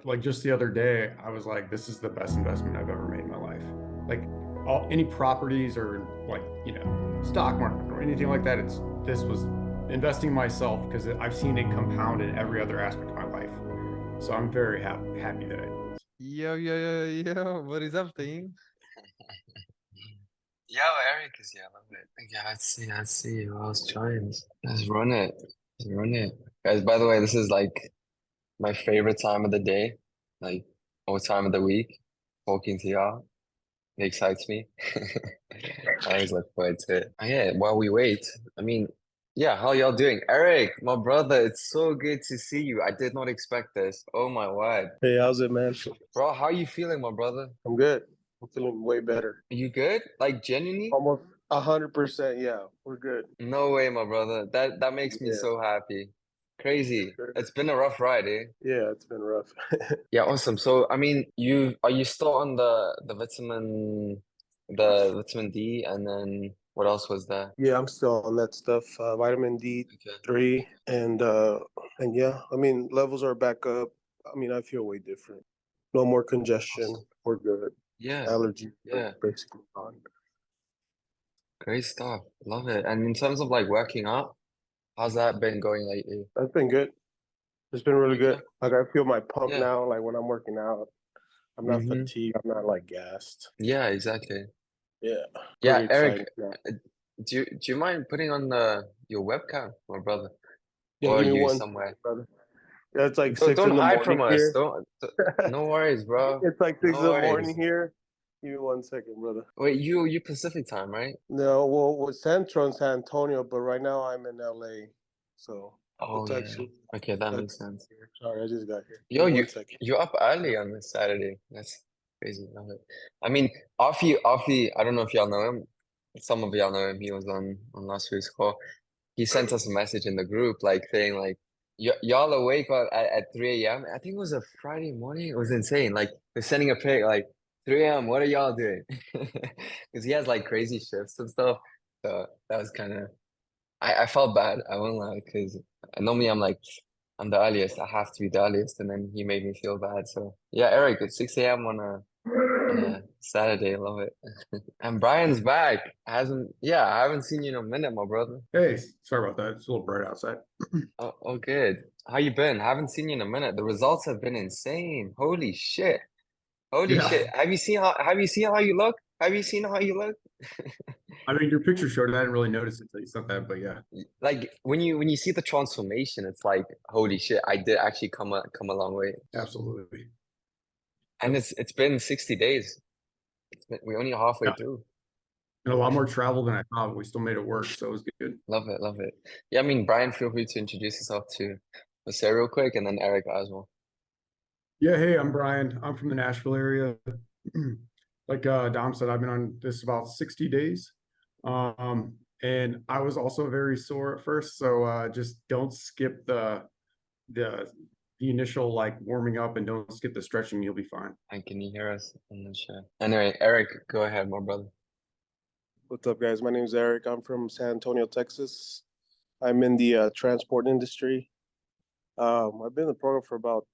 Like just the other day, I was like, this is the best investment I've ever made in my life. Like any properties or like, stock market or anything like that. This was investing in myself because I've seen it compound in every other aspect of my life. So I'm very happy that I did this. Yo, yo, yo, yo, what is up, team? Yo, Eric is here. I love it. Yeah, let's see who else joins. Let's run it. Let's run it. Guys, by the way, this is like my favorite time of the day, like or time of the week. Talking to y'all. It excites me. I always look forward to it. Yeah, while we wait, I mean, yeah, how y'all doing? Eric, my brother, it's so good to see you. I did not expect this. Oh my word. Hey, how's it, man? Bro, how are you feeling, my brother? I'm good. I'm feeling way better. Are you good? Like genuinely? Almost 100%. Yeah, we're good. No way, my brother. That makes me Yeah, so happy. Crazy. sure. It's been a rough ride, eh? Yeah, it's been rough. Yeah, awesome. So, I mean, you are you still on the vitamin D, and then what else was there? Yeah, I'm still on that stuff. Vitamin Okay. D3, and yeah, I mean levels are back up. I mean, I feel way different. No more congestion. Awesome. We're good. Yeah, Allergies are yeah. basically gone. Great stuff. Love it. And in terms of like working out, how's that been going lately? That's been good. It's been really Okay. good. Like I feel my pump Yeah. now. Like when I'm working out, I'm not Mm-hmm. fatigued. I'm not like gassed. Yeah, exactly. Yeah, Yeah, pretty Eric, excited now. uh, do you mind putting on the your webcam, my brother? Yeah, Or are give me you one somewhere? second, brother. Yeah, it's like Don't six don't in the hide from morning us. here. No worries, bro. It's like six No in the morning worries. here. Give me 1 second, brother. Wait, you Pacific time, right? No, well, with Centro in San Antonio, but right now I'm in LA. So Oh it's yeah. actually Okay, that that's makes sense. here. Sorry, I just got here. Give Yo, me you 1 second. you're up early on this Saturday. That's crazy. Love it. I mean, Afi, I don't know if y'all know him. Some of y'all know him. He was on last week's call. He sent us a message in the group, like saying like y'all awake at 3 a.m. I think it was a Friday morning. It was insane. Like we're sending a pic like 3 a.m. What are y'all doing? Because he has like crazy shifts and stuff. So that was kind of I felt bad. I won't lie because normally I'm the earliest. I have to be the earliest, and then he made me feel bad. So yeah, Eric, it's 6 a.m. on a Saturday. Love it. And Brian's back. I haven't seen you in a minute, my brother. Hey, sorry about that. It's a little bright outside. Oh, good. How you been? Haven't seen you in a minute. The results have been insane. Holy shit. Holy Yeah. shit. Have you seen how you look? Have you seen how you look? I mean, your picture showed it. I didn't really notice it until you sent that, but yeah, Like when you see the transformation, it's like, holy shit, I did actually come a long way. absolutely. And it's been 60 days. We're only halfway Yeah. through. And a lot more travel than I thought, but we still made it work. So it was good. Love it, love it. Yeah, I mean, Brian, feel free to introduce yourself to Jose real quick, and then Eric as well. Yeah. Hey, I'm Brian. I'm from the Nashville area. Like Dom said, I've been on this about 60 days. And I was also very sore at first. So just don't skip the the initial like warming up and don't skip the stretching. You'll be fine. And can you hear us? I'm not sure. Anyway, Eric, go ahead, my brother. What's up, guys? My name's Eric. I'm from San Antonio, Texas. I'm in the transport industry. I've been in the program for about,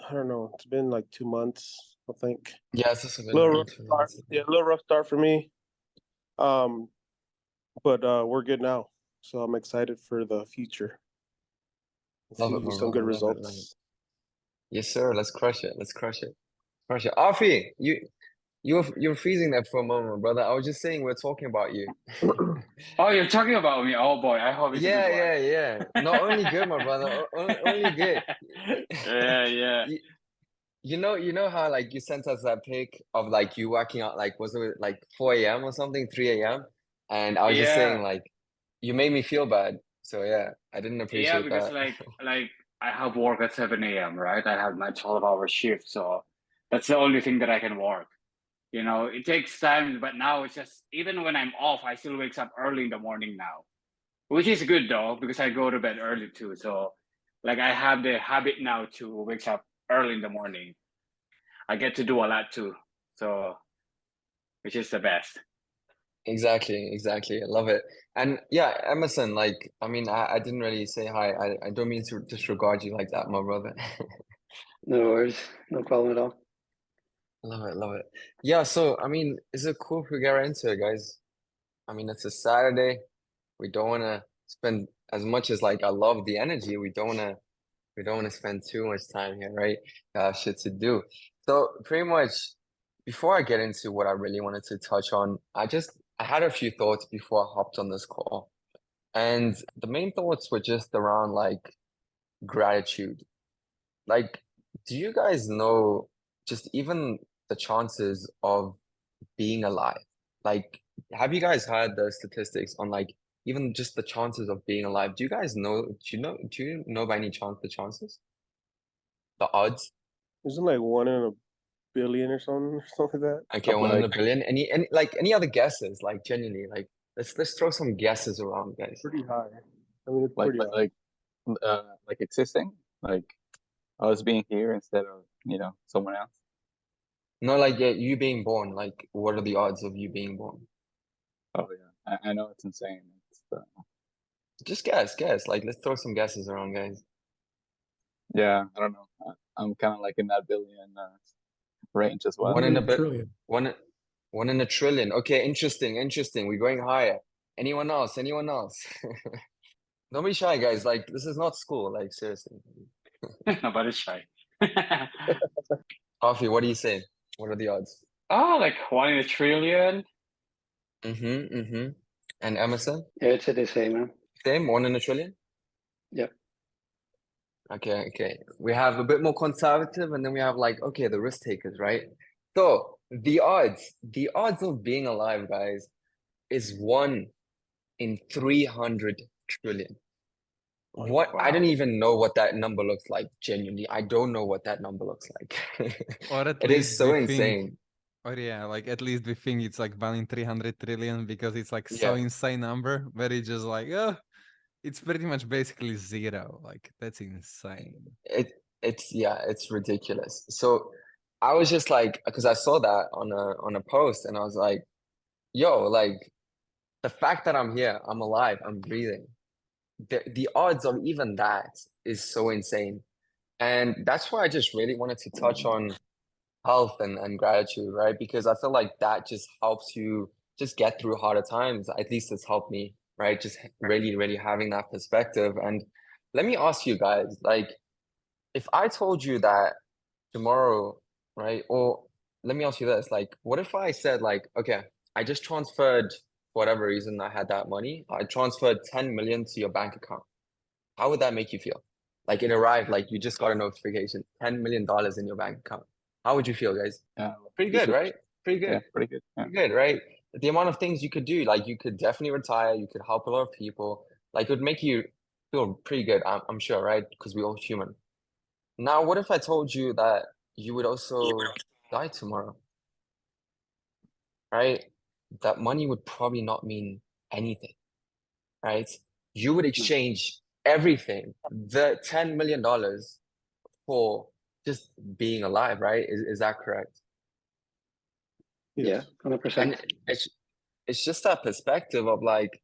I don't know, it's been like 2 months, I think. Yeah, it's also been Little around rough two start. months. Yeah, a little rough start for me. Um, but we're good now. So I'm excited for the future. Love it, See my some good brother. Love it, love it. results. Yes, sir. Let's crush it. Let's crush it. Crush it. Afi, you were freezing there for a moment, brother. I was just saying we're talking about you. Oh, you're talking about me. Oh boy, I hope it's a good Yeah, one. yeah, yeah. Not only good, my brother. Only good. Yeah, yeah, You, you know how like you sent us that pic of like you working out like was it like 4 a.m. or something, 3 a.m. And I was just saying yeah, like you made me feel bad. So yeah, I didn't yeah. appreciate Because that. like I have work at 7 a.m. Right? I have my 12-hour shift, so that's the only thing that I can work. It takes time, but now it's just even when I'm off, I still wakes up early in the morning now, which is good though because I go to bed early too. So like I have the habit now to wake up early in the morning. I get to do a lot too, so which is the best. Exactly, exactly. I love it. And yeah, Emerson, like I mean I didn't really say hi. I don't mean to disregard you like that, my brother. No worries. No problem at all. Love it, love it. Yeah, so I mean, is it cool if we get right into it, guys? I mean, it's a Saturday. We don't want to spend as much as like I love the energy. We don't want to spend too much time here, right? Shit to do. So pretty much, before I get into what I really wanted to touch on, I had a few thoughts before I hopped on this call, and the main thoughts were just around like gratitude. Like, do you guys know just even the chances of being alive? Like, have you guys had the statistics on like even just the chances of being alive? Do you guys know? Do you know by any chance the chances? The odds? Isn't like 1 in a billion or something like that? Okay, Something one in a like billion. Any other guesses? Like genuinely, like let's throw some guesses around, guys. Pretty high. I mean, it's like pretty like high. like existing, like us being here instead of someone else. No, like yeah, you being born. Like, what are the odds of you being born? Oh yeah, I know it's insane. It's Just guess. Like, let's throw some guesses around, guys. yeah, I don't know. I'm kind of like in that billion range as well. One in a bit, Trillion. one in a trillion. Okay, interesting. We're going higher. Anyone else? Don't be shy, guys. Like, this is not school. Like, seriously. Nobody's shy. Coffee, what do you say? What are the odds? Oh, like 1 in a trillion. Mm-hmm. And Emerson, Yeah, it's the same, man. same, one in a trillion? Yep. Okay. We have a bit more conservative, and then we have like, okay, the risk takers, right? So the odds of being alive, guys, is 1 in 300 trillion. What? I don't Wow. even know what that number looks like, genuinely. I don't know what that number looks like. Or at It is least so we think, insane. or yeah, like at least we think it's like 1 in 300 trillion because it's like so Yeah. insane number, but it's just like, oh, it's pretty much basically zero. Like that's insane. It's ridiculous. So I was just like, because I saw that on a post, and I was like, yo, like the fact that I'm here, I'm alive, I'm breathing. The odds of even that is so insane. And that's why I just really wanted to touch on health and gratitude, right? Because I feel like that just helps you just get through harder times. At least it's helped me, right? Just really, really having that perspective. And let me ask you guys, like, if I told you that tomorrow, right? Or let me ask you this, like, what if I said, like, okay, I just transferred, for whatever reason, I had that money. I transferred 10 million to your bank account. How would that make you feel? Like it arrived, like you just got a notification, $10 million in your bank account. How would you feel, guys? Yeah, Pretty you good, should. right? Pretty Yeah, good. pretty good. Yeah. Pretty good, right? The amount of things you could do, like you could definitely retire, you could help a lot of people. Like it would make you feel pretty good, I'm sure, right? Because we're all human. Now, what if I told you that you would also die tomorrow, right? That money would probably not mean anything, right? You would exchange everything, the $10 million for just being alive, right? Is that correct? Yeah, Yes. 100%. And it's just that perspective of like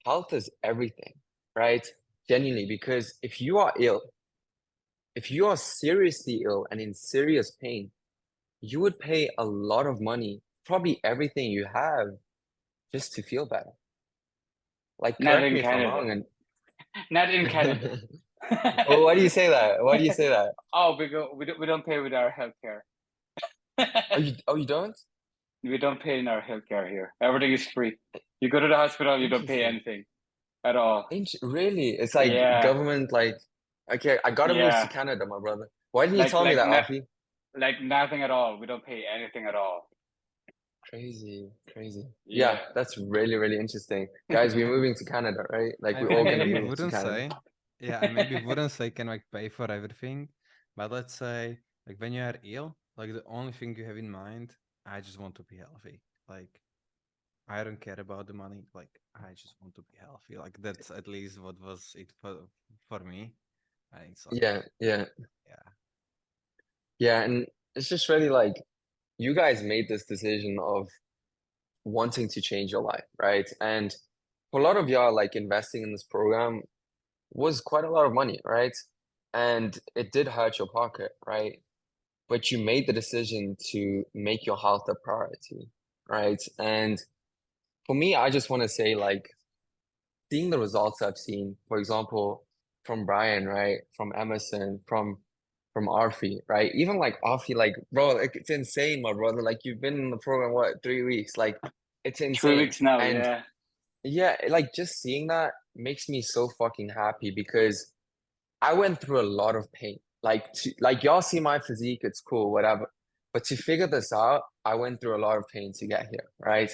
health is everything, right? Genuinely, because if you are seriously ill and in serious pain, you would pay a lot of money, probably everything you have, just to feel better. Like, Not correct in me if I'm Canada. wrong. Not in Canada. Oh, why do you say that? Why do you say that? Oh, because we don't pay with our healthcare. Oh, you don't? We don't pay in our healthcare here. Everything is free. You go to the hospital, you don't pay Interesting. anything at all. Really? It's like Yeah, government, like, okay, I gotta move to yeah. Canada, my brother. Why didn't you Like tell me like that, not Afi? like nothing at all. We don't pay anything at all. Crazy. Yeah. Yeah, that's really, really interesting. Guys, we're moving to Canada, right? Like, I we're all gonna maybe move to wouldn't Canada. say, yeah, I maybe wouldn't say can like pay for everything, but let's say like when you are ill, like the only thing you have in mind, I just want to be healthy. Like I don't care about the money. Like I just want to be healthy. Like that's at least what was it for me. And it's like, Yeah. yeah, Yeah, and it's just really like you guys made this decision of wanting to change your life, right? And for a lot of y'all, like investing in this program was quite a lot of money, right? and it did hurt your pocket, right? But you made the decision to make your health a priority, right? And for me, I just want to say, like, seeing the results I've seen, for example, from Brian, right? From Emerson, from Arfi, right? Even like Arfi, like, bro, like, it's insane, my brother. Like, you've been in the program, what, 3 weeks? Like, it's 3 weeks insane. now, And yeah. yeah, like just seeing that makes me so fucking happy because I went through a lot of pain. Like y'all see my physique, it's cool, whatever. But to figure this out, I went through a lot of pain to get here, right?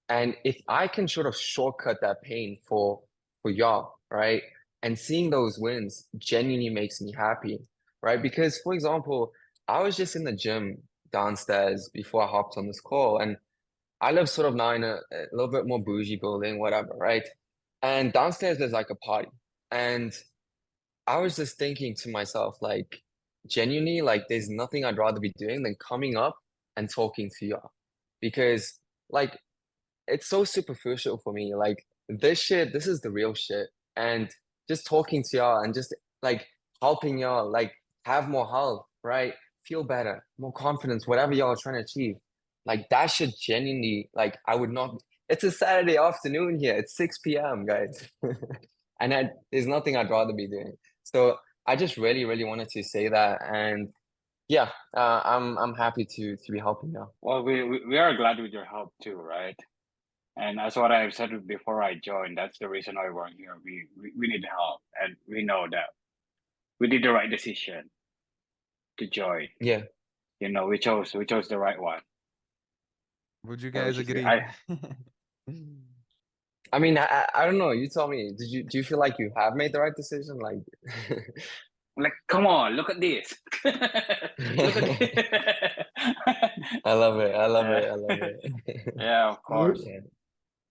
And if I can sort of shortcut that pain for y'all, right? And seeing those wins genuinely makes me happy, right? Because for example, I was just in the gym downstairs before I hopped on this call, and I live sort of now in a little bit more bougie building, whatever, right? And downstairs there's like a party. And I was just thinking to myself, like, genuinely, like, there's nothing I'd rather be doing than coming up and talking to y'all. Because, like, it's so superficial for me. Like, this shit, this is the real shit. And just talking to y'all and just, like, helping y'all, like, have more health, right? Feel better, more confidence, whatever y'all are trying to achieve. Like, that should genuinely, like, I would not. It's a Saturday afternoon here. It's 6 p.m., guys. And there's nothing I'd rather be doing. So I just really, really wanted to say that, and yeah, I'm happy to be helping now. Well, we are glad with your help too, right? And that's what I've said before I joined. That's the reason why we're here. We need help, and we know that we did the right decision to join. Yeah, You know, we chose the right one. Would you So guys which is agree? I mean, I don't know. You tell me. Do you feel like you have made the right decision? Like, like, come on, look at this. Look at this. I love it. I love it. Yeah. I love it. Yeah, of course. Yeah.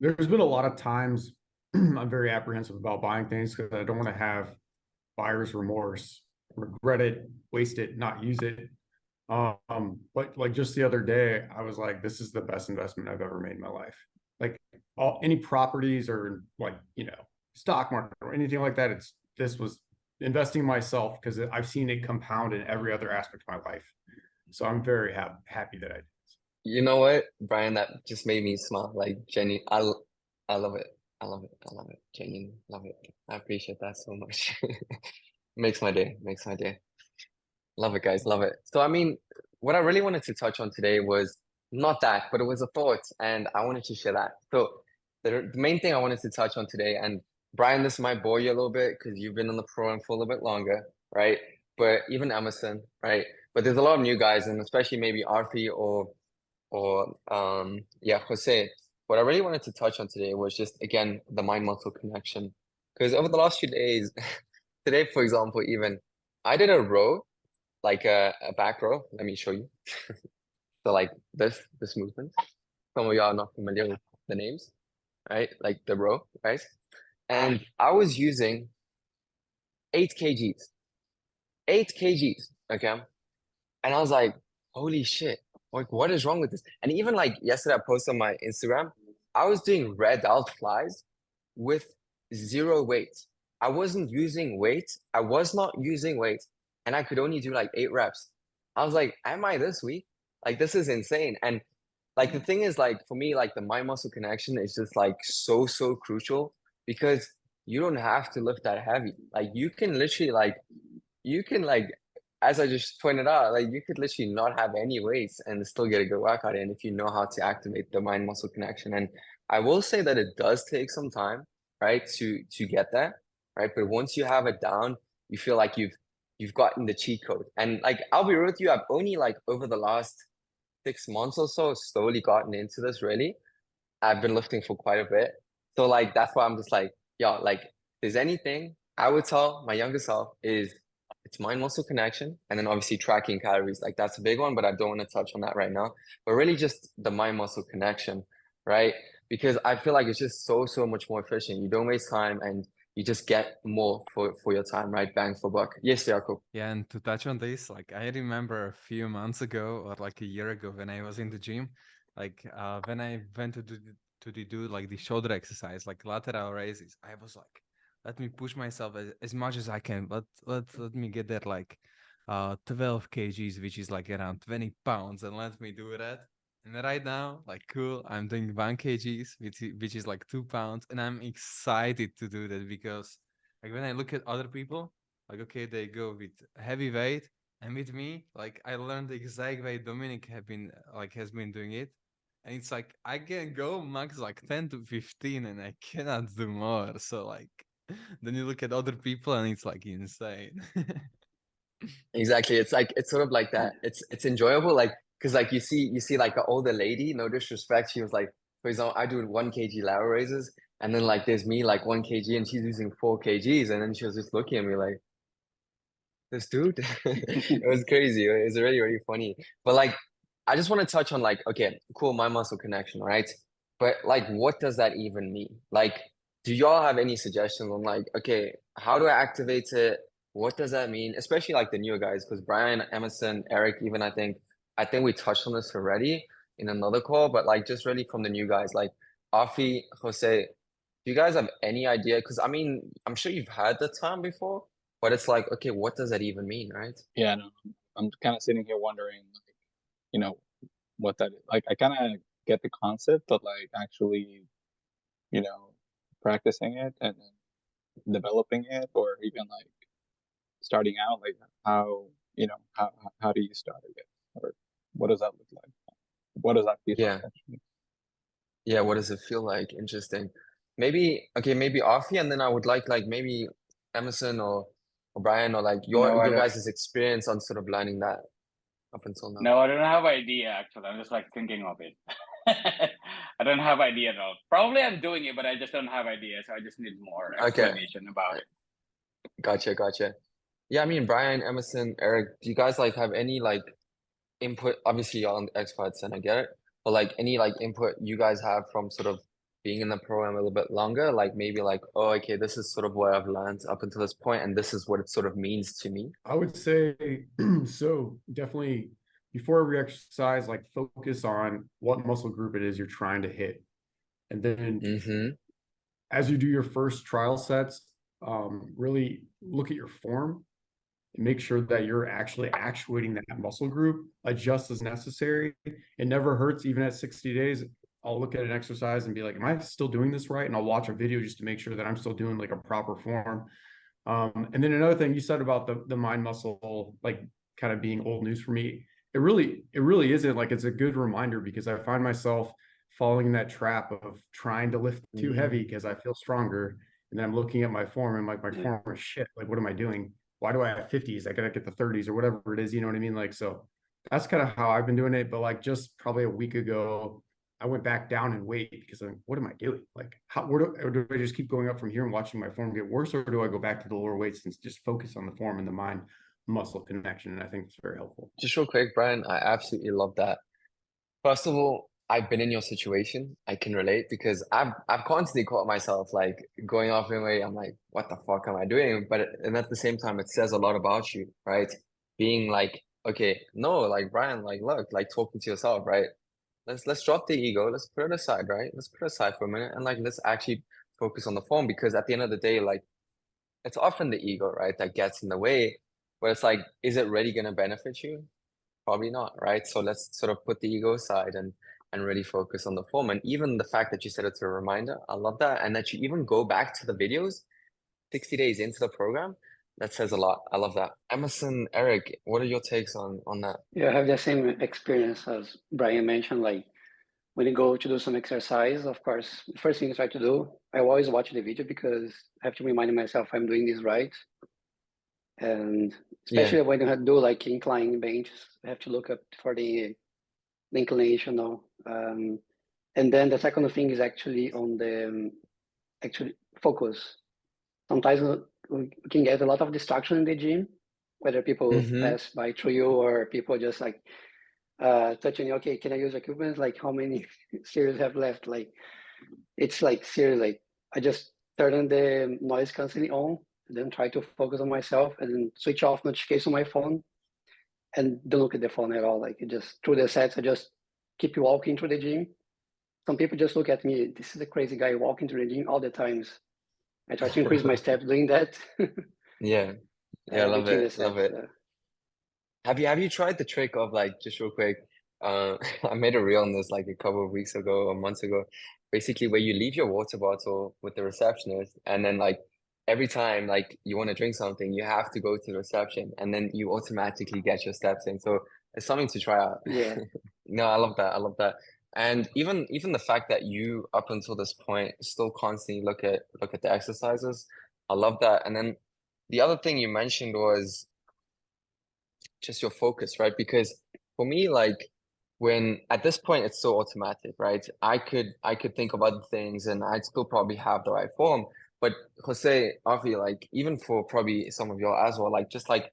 There's been a lot of times I'm very apprehensive about buying things because I don't want to have buyer's remorse, regret it, waste it, not use it. But like just the other day, I was like, this is the best investment I've ever made in my life. Like any properties or like, stock market or anything like that. This was investing in myself because I've seen it compound in every other aspect of my life. So I'm very happy that I did. You know what, Brian? That just made me smile. Like, Jenny, I love it. I love it. I love it. Genuinely love it. I appreciate that so much. Makes my day. Makes my day. Love it, guys. Love it. So, I mean, what I really wanted to touch on today was not that, but it was a thought, and I wanted to share that. So, the main thing I wanted to touch on today, and Brian, this might bore you a little bit because you've been in the program for a little bit longer, right? But even Emerson, right? But there's a lot of new guys, and especially maybe Arfi or yeah, Jose. What I really wanted to touch on today was just again the mind muscle connection. Because over the last few days, today, for example, even I did a row, like a back row. Let me show you. So like this movement. Some of y'all are not familiar with the names, right? Like the row, right? And I was using 8 kgs, 8 kgs, okay? And I was like, holy shit, like what is wrong with this? And even like yesterday, I posted on my Instagram, I was doing red out flies with 0 weight. I wasn't using weight. I was not using weight, and I could only do like 8 reps. I was like, am I this weak? Like this is insane. And like the thing is, like for me, like the mind muscle connection is just like so crucial because you don't have to lift that heavy. Like you can literally like you can like as I just pointed out, like you could literally not have any weights and still get a good workout in if you know how to activate the mind muscle connection. And I will say that it does take some time, right, to get that, right? But once you have it down, you feel like you've gotten the cheat code. And like I'll be real with you, I've only like over the last 6 months or so slowly gotten into this really. I've been lifting for quite a bit. So like that's why I'm just like, yo, like if there's anything I would tell my younger self is it's mind muscle connection and then obviously tracking calories. Like that's a big one, but I don't want to touch on that right now. But really just the mind muscle connection, right? Because I feel like it's just so much more efficient. You don't waste time and you just get more for your time, right? Bang for buck. Yes, Jakob. Yeah, and to touch on this, like I remember a few months ago or like a year ago when I was in the gym, like when I went to do like the shoulder exercise, like lateral raises, I was like, let me push myself as much as I can. Let me get that like 12 kgs, which is like around 20 pounds, and let me do that. And right now, like cool, I'm doing 1 kgs, which is like 2 pounds, and I'm excited to do that because like when I look at other people, like okay, they go with heavy weight, and with me, like I learned the exact way Dominic has been doing it. And it's like I can go max like 10 to 15 and I cannot do more. So like then you look at other people and it's like insane. Exactly. It's like it's sort of like that. It's enjoyable, like because like you see like an older lady. No disrespect, she was like, for example, I do 1 kg lateral raises, and then like there's me like 1 kg, and she's using 4 kgs, and then she was just looking at me like, this dude. It was crazy. It was really really funny. But like, I just want to touch on like, okay, cool, mind muscle connection, right? But like, what does that even mean? Like, do y'all have any suggestions on like, okay, how do I activate it? What does that mean? Especially like the newer guys, because Brian, Emerson, Eric, even I think we touched on this already in another call, but like just really from the new guys, like Afi, Jose, do you guys have any idea? Because I mean, I'm sure you've had the term before, but it's like, okay, what does that even mean, right? Yeah, no, I'm kind of sitting here wondering, like, you know, what that is. Like, I kind of get the concept, but like actually, you know, practicing it and then developing it, or even like starting out, like how, you know, how do you start it, or what does that look like? What does that feel like Yeah. actually? Yeah, what does it feel like? Interesting. Maybe okay, maybe Afi, and then I would like maybe Emerson or Brian or like No, I your don't. guys' experience on sort of learning that up until now. No, I don't have idea actually. I'm just like thinking of it. I don't have idea at all. Probably I'm doing it, but I just don't have idea. So I just need more Okay, explanation about it. gotcha. Yeah, I mean Brian, Emerson, Eric, do you guys like have any like input? Obviously you're on experts and I get it, but like any like input you guys have from sort of being in the program a little bit longer, like maybe like, oh, okay, this is sort of what I've learned up until this point, and this is what it sort of means to me. I would say so definitely before every exercise, like focus on what muscle group it is you're trying to hit. And then Mm-hmm. as you do your first trial sets, really look at your form and make sure that you're actually actuating that muscle group, adjust as necessary. It never hurts, even at 60 days. I'll look at an exercise and be like, am I still doing this right? And I'll watch a video just to make sure that I'm still doing like a proper form. And then another thing you said about the mind muscle, like kind of being old news for me, it really isn't. Like it's a good reminder because I find myself falling in that trap of trying to lift too heavy because I feel stronger. And then I'm looking at my form and like my form is shit. Like, what am I doing? Why do I have 50s? I gotta get the 30s or whatever it is, you know what I mean? Like, so that's kind of how I've been doing it. But like just probably a week ago, I went back down in weight because I'm, what am I doing? Like, or do I just keep going up from here and watching my form get worse, or do I go back to the lower weights and just focus on the form and the mind muscle connection? And I think it's very helpful. Just real quick, Brian, I absolutely love that. First of all, I've been in your situation. I can relate because I've constantly caught myself like going off in a way. I'm like, what the fuck am I doing? But and at the same time, it says a lot about you, right? Being like, okay, no, like Brian, like look, like talking to yourself, right? Let's drop the ego. Let's put it aside, right? Let's put it aside for a minute and like let's actually focus on the form because at the end of the day, like it's often the ego, right, that gets in the way. Where it's like, is it really gonna benefit you? Probably not, right? So let's sort of put the ego aside and really focus on the form. And even the fact that you said it's a reminder, I love that. And that you even go back to the videos 60 days into the program, that says a lot. I love that. Emerson, Eric, what are your takes on that? Yeah, I have the same experience as Brian mentioned. Like when you go to do some exercise, of course, the first thing you try to do, I always watch the video because I have to remind myself I'm doing this right. And Yeah. especially when you have to do like incline bench, I have to look up for the inclination now. And then the second thing is actually on the actually focus. Sometimes we can get a lot of distraction in the gym, whether people Mm-hmm. pass by through you or people just like touching you. Okay, can I use equipment? Like how many series have left? Like it's like seriously, like I just turn the noise constantly on, and then try to focus on myself, and then switch off notification on my phone, and don't look at the phone at all. Like it just through the sets, I just keep walking through the gym. Some people just look at me. This is a crazy guy walking through the gym all the times. I try to increase my steps doing that. Yeah, I love between the it, love steps. it. Have you tried the trick of like, just real quick, I made a reel on this like a couple of weeks ago or months ago, basically where you leave your water bottle with the receptionist, and then like every time like you want to drink something, you have to go to the reception, and then you automatically get your steps in. So it's something to try out. Yeah. No, I love that. I love that. And even the fact that you up until this point still constantly look at the exercises, I love that. And then the other thing you mentioned was just your focus, right? Because for me, like when at this point it's so automatic, right? I could think of other things and I'd still probably have the right form. But Jose, Avi, like even for probably some of y'all as well, like just like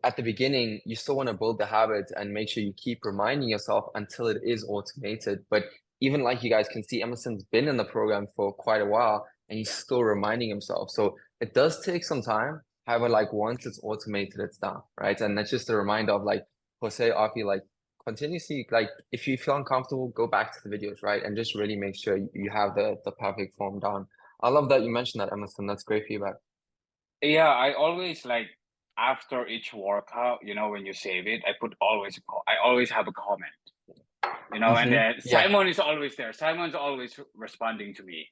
at the beginning, you still want to build the habit and make sure you keep reminding yourself until it is automated. But even like you guys can see, Emerson's been in the program for quite a while and he's still reminding himself. So it does take some time. However, like once it's automated, it's done, right? And that's just a reminder of like Jose, Afi, like continuously, like if you feel uncomfortable, go back to the videos, right? And just really make sure you have the perfect form down. I love that you mentioned that, Emerson. That's great feedback. Yeah, I always like after each workout, you know, when you save it, I always have a comment, you know, and then Yeah. Simon is always there. Simon's always responding to me.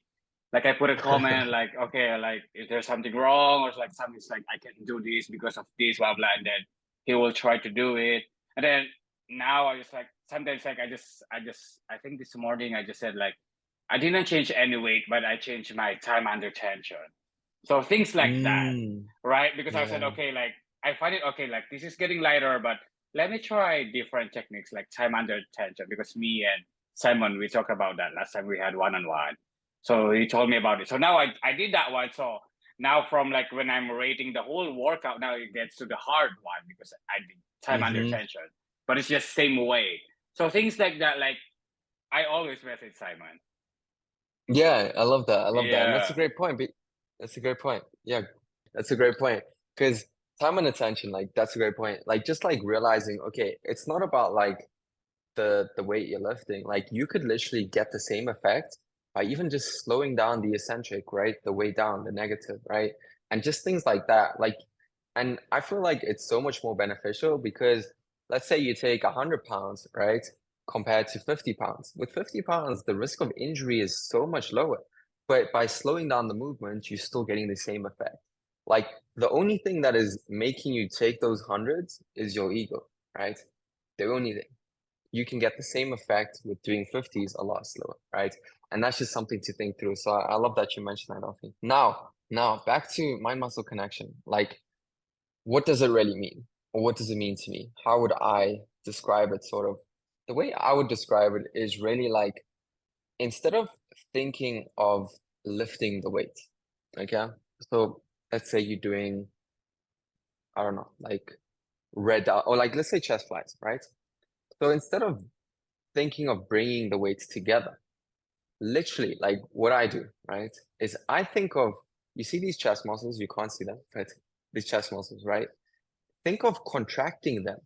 Like I put a comment like, okay, like if there's something wrong or like something's like I can't do this because of this, blah blah, and then he will try to do it. And then now I just like sometimes like I think this morning I just said like I didn't change any weight, but I changed my time under tension. So things like that, right? Because I said, Yeah. okay, like I find it okay, like this is getting lighter, but let me try different techniques like time under tension because me and Simon, we talked about that last time we had one-on-one. So he told me about it. So now I did that one. So now from like when I'm rating the whole workout, now it gets to the hard one because I did time under tension, but it's just same way. So things like that, like I always message Simon. Yeah, I love that. I love that. And that's a Yeah. great point. That's a great point. Yeah, that's a great point. Because time and attention, like that's a great point. Like just like realizing, okay, it's not about like the weight you're lifting. Like you could literally get the same effect by even just slowing down the eccentric, right? The way down, the negative, right? And just things like that. Like, and I feel like it's so much more beneficial because let's say you take 100 pounds, right? Compared to 50 pounds. With 50 pounds, the risk of injury is so much lower. But by slowing down the movement, you're still getting the same effect. Like the only thing that is making you take those hundreds is your ego, right? The only thing you can get the same effect with doing 50s a lot slower, right? And that's just something to think through. So I love that you mentioned that, Alfie. Now back to mind muscle connection. Like, what does it really mean? Or what does it mean to me? How would I describe it? Sort of the way I would describe it is really like instead of thinking of lifting the weight, okay? So let's say you're doing, I don't know, like or like let's say chest flies, right? So instead of thinking of bringing the weights together, literally like what I do, right, is I think of, you see these chest muscles, you can't see them, but these chest muscles, right? Think of contracting them,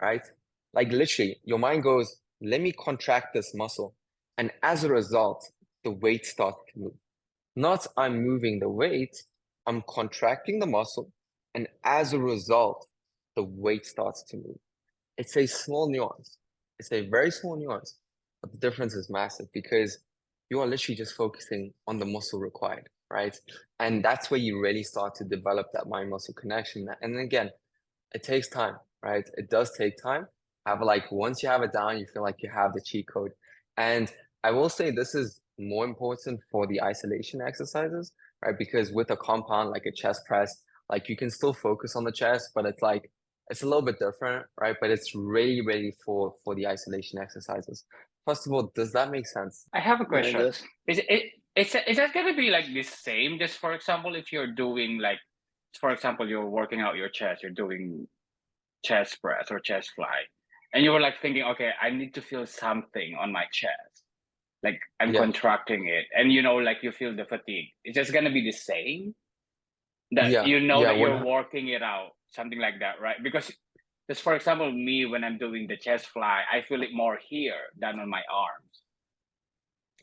right? Like literally your mind goes, let me contract this muscle. And as a result, the weight starts to move. Not I'm moving the weight, I'm contracting the muscle. And as a result, the weight starts to move. It's a small nuance. It's a very small nuance, but the difference is massive because you are literally just focusing on the muscle required, right? And that's where you really start to develop that mind muscle connection. And then again, it takes time, right? It does take time. However, like once you have it down, you feel like you have the cheat code. And I will say this is more important for the isolation exercises, right? Because with a compound like a chest press, like you can still focus on the chest, but it's like it's a little bit different, right? But it's really, really for the isolation exercises. First of all, does that make sense? I have a Yeah, it question. does. Is that gonna be like the same? Just for example, if you're doing like, for example, you're working out your chest, you're doing chest press or chest fly, and you were like thinking, okay, I need to feel something on my chest, like I'm Yeah. contracting it, and you know, like you feel the fatigue. It's just gonna be the same. That Yeah. you know Yeah. that you're working it out, something like that, right? Because just for example, me when I'm doing the chest fly, I feel it more here than on my arms.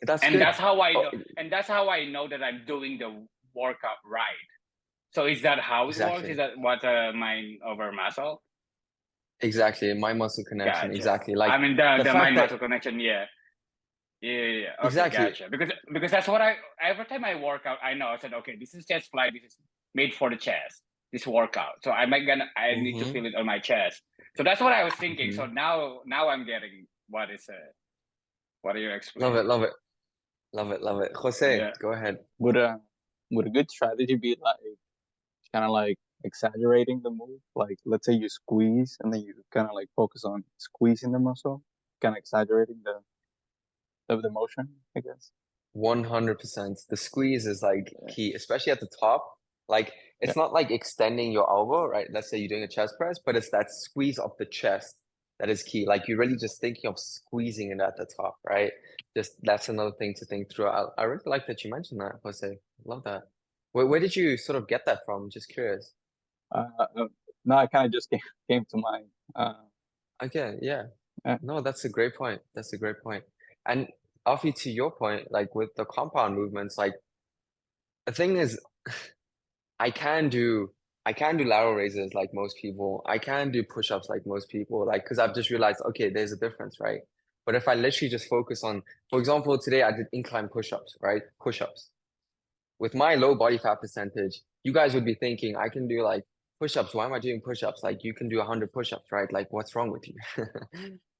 That's And good. that's how I Oh, know, and that's how I know that I'm doing the workout right. So is that how it works? Exactly. Is that what mind over muscle? Exactly. Mind muscle connection. Gotcha. Exactly. Like I mean the the fact mind that muscle connection, yeah. Yeah. Okay, exactly. gotcha. Because that's what I every time I work out, I know I said, okay, this is chest fly, this is made for the chest, this workout. So I need to Mm-hmm. feel it on my chest. So that's what I was thinking. Mm-hmm. So now I'm getting what you're Love it. explaining. Love it. Love it. Love it. Jose, Yeah. go ahead. Would a good strategy be like kind of like exaggerating the move? Like let's say you squeeze and then you kind of like focus on squeezing the muscle, kind of exaggerating the motion, I guess. 100%. The squeeze is like key, especially at the top. Like Yeah. it's not like extending your elbow, right? Let's say you're doing a chest press, but it's that squeeze of the chest that is key. Like you're really just thinking of squeezing it at the top, right? Just that's another thing to think through. I really like that you mentioned that, Jose. Love that. Where did you sort of get that from? Just curious. Uh, uh, no, it kind of just came to mind. Okay, yeah. Yeah. No, that's a great point. That's a great point. And Alfie, to your point, like with the compound movements, like the thing is, I can do lateral raises like most people. I can do push-ups like most people, like because I've just realized, okay, there's a difference, right? But if I literally just focus on, for example, today I did incline push-ups, right? Push-ups. With my low body fat percentage, you guys would be thinking, I can do like push-ups. Why am I doing push-ups? Like you can do 100 push-ups, right? Like what's wrong with you?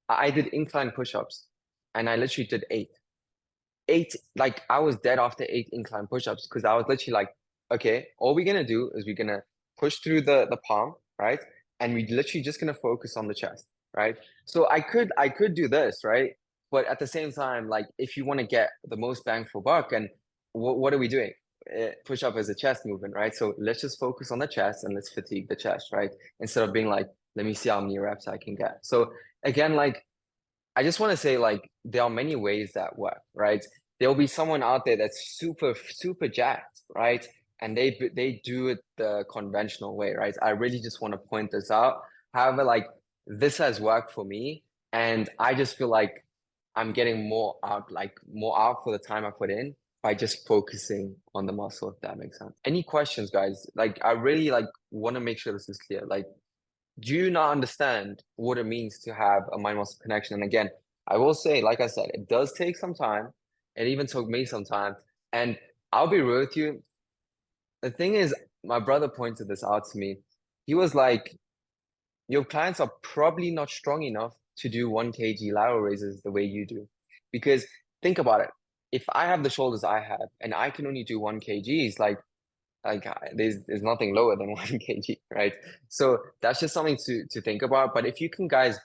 I did incline push-ups and I literally did eight, like I was dead after eight incline push-ups because I was literally like, okay, all we're gonna do is we're gonna push through the palm, right? And we literally just gonna focus on the chest, right? So I could do this, right? But at the same time, like if you want to get the most bang for buck, and what are we doing? Push up is a chest movement, right? So let's just focus on the chest and let's fatigue the chest, right? Instead of being like, let me see how many reps I can get. So again, like I just want to say, like, there are many ways that work, right? There'll be someone out there that's super jacked, right? And they do it the conventional way, right? I really just want to point this out. However, like this has worked for me, and I just feel like I'm getting more out for the time I put in by just focusing on the muscle, if that makes sense. Any questions, guys? Like, I really like want to make sure this is clear. Like, do you not understand what it means to have a mind muscle connection? And again, I will say, like I said, it does take some time. It even took me some time. And I'll be real with you. The thing is, my brother pointed this out to me. He was like, your clients are probably not strong enough to do 1 kg lateral raises the way you do. Because think about it. If I have the shoulders I have and I can only do 1 kgs, like there's nothing lower than 1 kg, right? So that's just something to think about. But if you guys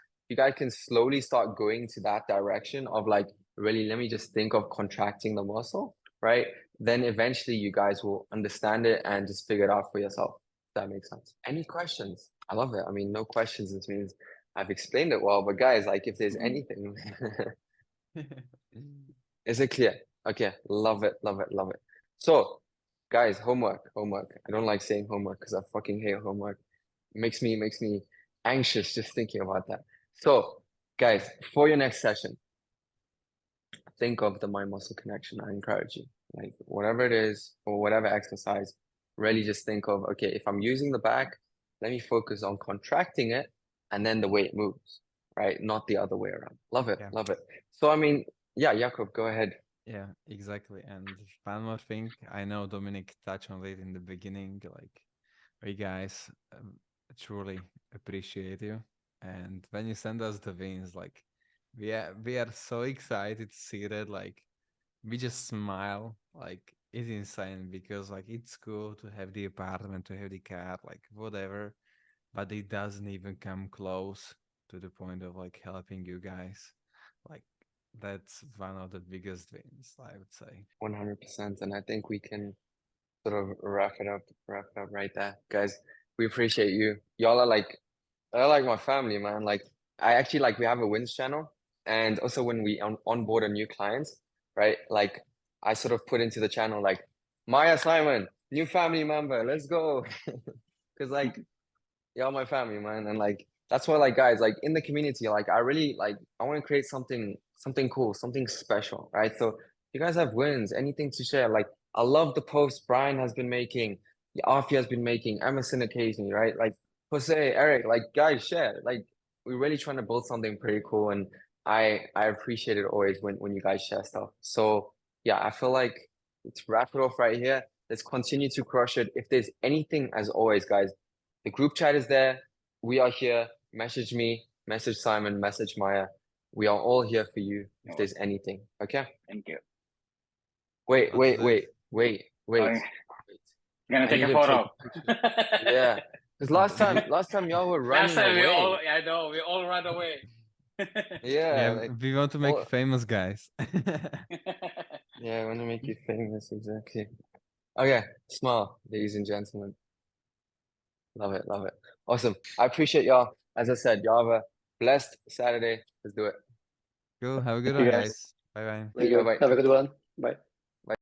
can slowly start going to that direction of like, really, let me just think of contracting the muscle, right? Then eventually you guys will understand it and just figure it out for yourself. If that makes sense. Any questions? I love it. I mean, no questions. This means I've explained it well. But guys, like if there's anything, is it clear? Okay, love it, love it, love it. So guys, homework. I don't like saying homework because I fucking hate homework. Makes me anxious just thinking about that. So, guys, for your next session, think of the mind muscle connection. I encourage you. Like whatever it is or whatever exercise, really just think of, okay, if I'm using the back, let me focus on contracting it and then the way it moves, right? Not the other way around. Love it, Yeah. love it. So I mean, yeah, Jakob, go ahead. Yeah, exactly. And one more thing, I know Dominic touched on it in the beginning, like, we guys truly appreciate you. And when you send us the wins, like, we are so excited to see that, like, we just smile, like, it's insane because, like, it's cool to have the apartment, to have the car, like, whatever, but it doesn't even come close to the point of, like, helping you guys. Like, that's one of the biggest wins, I would say. 100%. And I think we can sort of wrap it up right there. Guys, we appreciate you. Y'all are like my family, man. Like I actually like we have a wins channel. And also when we onboard a new client, right? Like I sort of put into the channel like Maya Simon, new family member, let's go. Cause like y'all my family, man. And like that's why like guys, like in the community, like I really like I want to create something cool, something special, right? So you guys have wins, anything to share, like I love the posts Brian has been making, Afi has been making, Emerson occasionally, right? Like Jose, Eric, like guys, share. Like we're really trying to build something pretty cool, and I appreciate it always when you guys share stuff. So yeah, I feel like let's wrap it off right here. Let's continue to crush it. If there's anything, as always, guys, the group chat is there. We are here. Message me, message Simon, message Maya. We are all here for you if there's anything. Okay. Thank you. Wait. Okay. Gonna I take need a to photo. Yeah. Because last time y'all were Last running time away. I know, we all ran away. Yeah, like, we want to make all- you famous, guys. yeah, I want to make you famous, exactly. Okay, smile, ladies and gentlemen. Love it, love it. Awesome. I appreciate y'all. As I said, y'all have a blessed Saturday. Let's do it. Cool. Have a good Thank one, you, guys. guys. Bye bye. Thank you. Bye-bye. Have a good one. Bye.